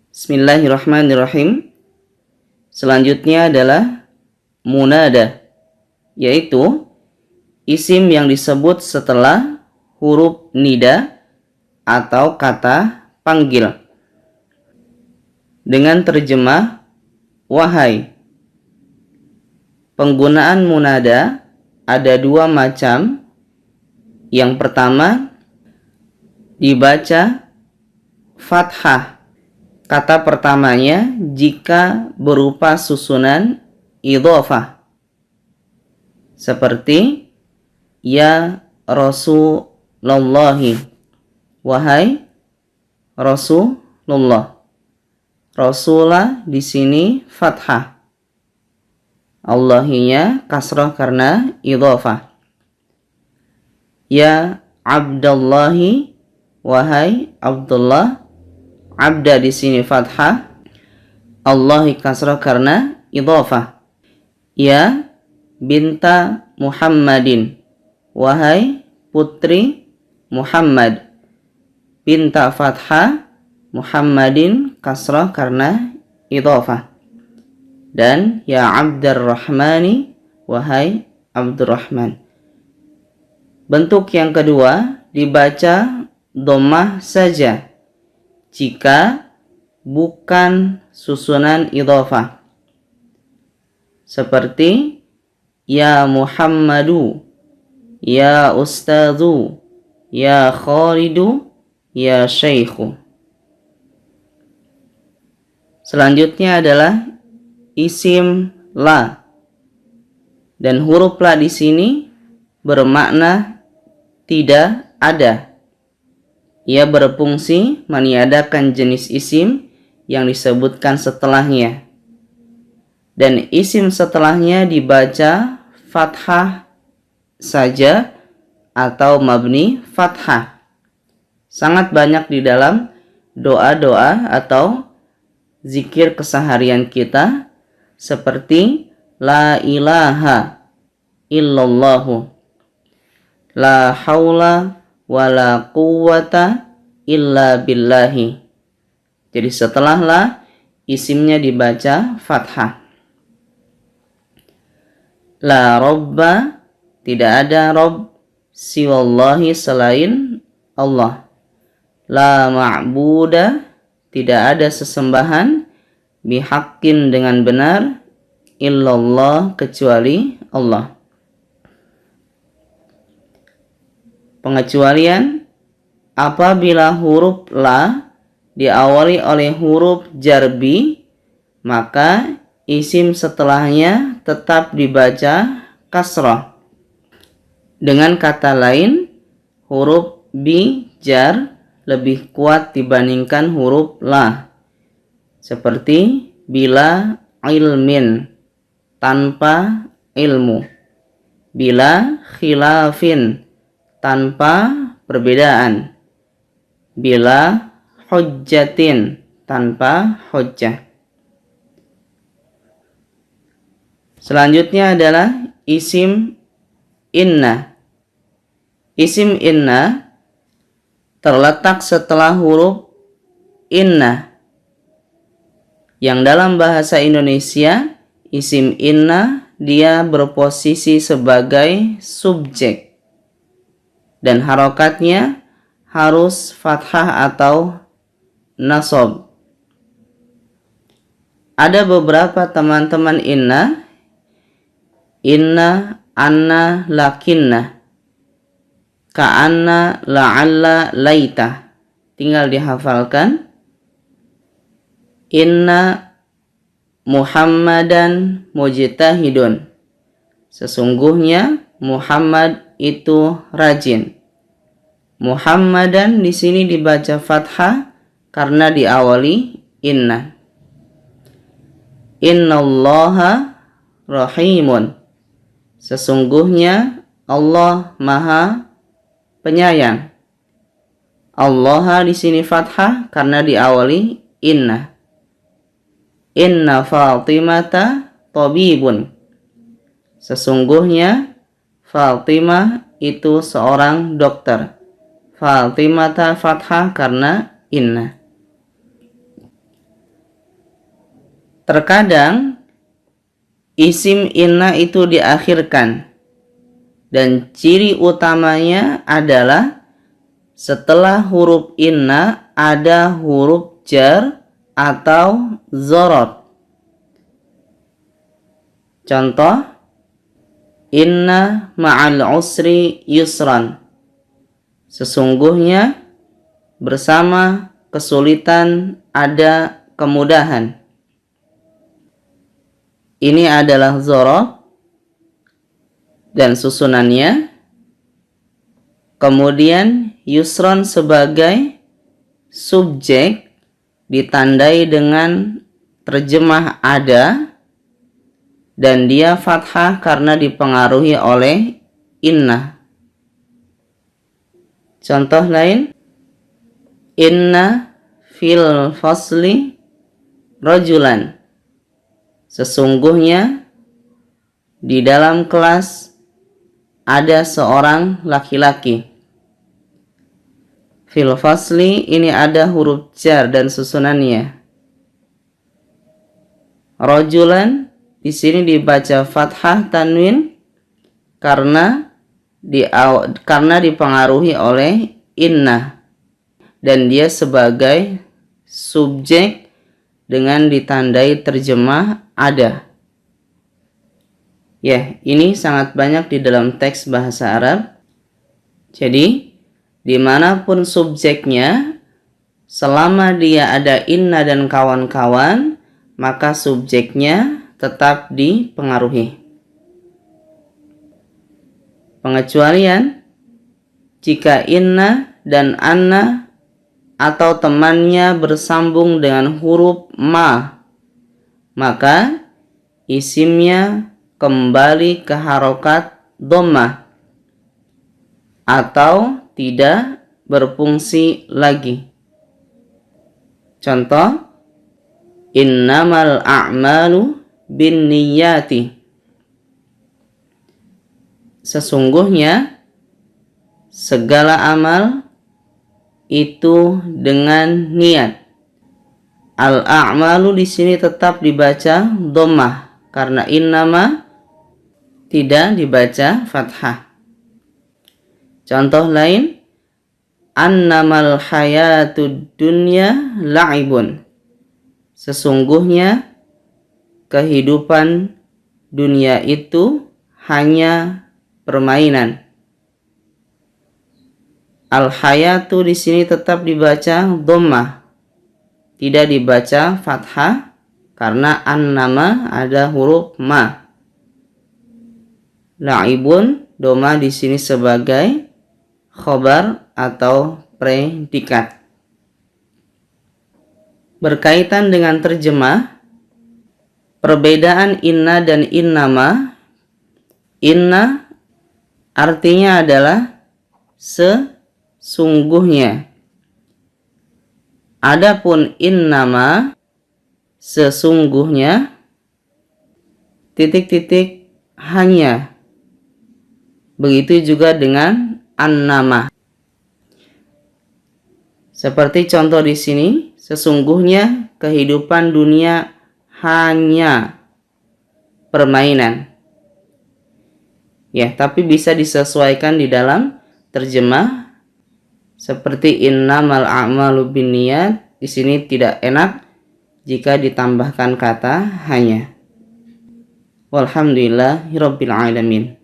Bismillahirrahmanirrahim. Selanjutnya adalah munada, yaitu isim yang disebut setelah huruf nida atau kata panggil dengan terjemah wahai. Penggunaan munada ada dua macam. Yang pertama, dibaca fathah kata pertamanya jika berupa susunan idhofah, seperti ya Rasulullahi, wahai Rasulullah. Rasulah di sini fathah, Allahinya kasrah karena idhofah. Ya Abdallahi, wahai Abdullah. Abda di sini fathah, Allahi kasrah karena idhofah. Ya binta Muhammadin, wahai putri Muhammad. Binta fathah, Muhammadin kasrah karena idhofah. Dan ya Abdurrahmani, wahai Abdurrahman. Bentuk yang kedua dibaca dhammah saja jika bukan susunan idhofah, seperti ya Muhammadu, ya Ustadzu, ya Khalidu, ya Syekhu. Selanjutnya adalah isim la, dan huruf la di sini bermakna tidak ada. Ia berfungsi meniadakan jenis isim yang disebutkan setelahnya. Dan isim setelahnya dibaca fathah saja atau mabni fathah. Sangat banyak di dalam doa-doa atau zikir keseharian kita, seperti la ilaha illallahu, la haula wala quwwata illa billahi. Jadi setelah la, isimnya dibaca fathah. La robba, tidak ada rob siwallahi selain Allah. La ma'buda, tidak ada sesembahan bihaqqin dengan benar illallah, kecuali Allah. Pengecualian, apabila huruf la diawali oleh huruf jarbi, maka isim setelahnya tetap dibaca kasrah. Dengan kata lain, huruf bi jar lebih kuat dibandingkan huruf la, seperti bila ilmin, tanpa ilmu. Bila khilafin, tanpa perbedaan. Bila hujjatin, tanpa hujjah. Selanjutnya adalah isim inna. Isim inna terletak setelah huruf inna, yang dalam bahasa Indonesia isim inna dia berposisi sebagai subjek dan harokatnya harus fathah atau nasab. Ada beberapa teman-teman inna, anna, lakinna, ka'anna, la'alla, laita. Tinggal dihafalkan. Inna Muhammadan mujtahidun. Sesungguhnya Muhammad itu rajin. Muhammadan di sini dibaca fathah karena diawali inna. Innallaha rahimun. Sesungguhnya Allah Maha Penyayang. Allah di sini fathah karena diawali inna. Inna Fatimata tabibun. Sesungguhnya Fatimah itu seorang dokter. Fatimata fathah karena inna. Terkadang isim inna itu diakhirkan, dan ciri utamanya adalah setelah huruf inna ada huruf jar atau zorot. Contoh, inna ma'al usri yusran. Sesungguhnya bersama kesulitan ada kemudahan. Ini adalah zorot dan susunannya. Kemudian yusron sebagai subjek ditandai dengan terjemah ada, dan dia fathah karena dipengaruhi oleh inna. Contoh lain, inna fil fasli rajulan. Sesungguhnya di dalam kelas ada seorang laki-laki. Fil fasli ini ada huruf jar dan susunannya. Rajulan di sini dibaca fathah tanwin karena dipengaruhi oleh inna, dan dia sebagai subjek dengan ditandai terjemah ada. Ya, ini sangat banyak di dalam teks bahasa Arab. Jadi, dimanapun subjeknya, selama dia ada inna dan kawan-kawan, maka subjeknya tetap dipengaruhi. Pengecualian, jika inna dan anna atau temannya bersambung dengan huruf ma, maka isimnya kembali ke harokat dhammah atau tidak berfungsi lagi. Contoh, innamal a'malu binniyati. Sesungguhnya segala amal itu dengan niat. Al-a'malu di sini tetap dibaca dhammah karena innama tidak dibaca fathah. Contoh lain, annamal hayatud dunya la'ibun. Sesungguhnya kehidupan dunia itu hanya permainan. Al-hayatu di sini tetap dibaca dhammah, tidak dibaca fathah karena an-nama ada huruf ma. La'ibun dhamma di sini sebagai khobar atau predikat. Berkaitan dengan terjemah, perbedaan inna dan innama. Inna artinya adalah sesungguhnya. Adapun innama sesungguhnya titik-titik hanya. Begitu juga dengan annama. Seperti contoh di sini, sesungguhnya kehidupan dunia hanya permainan. Ya, tapi bisa disesuaikan di dalam terjemah seperti innamal a'malu binniyat. Di sini tidak enak jika ditambahkan kata hanya. Walhamdulillahirabbil alamin.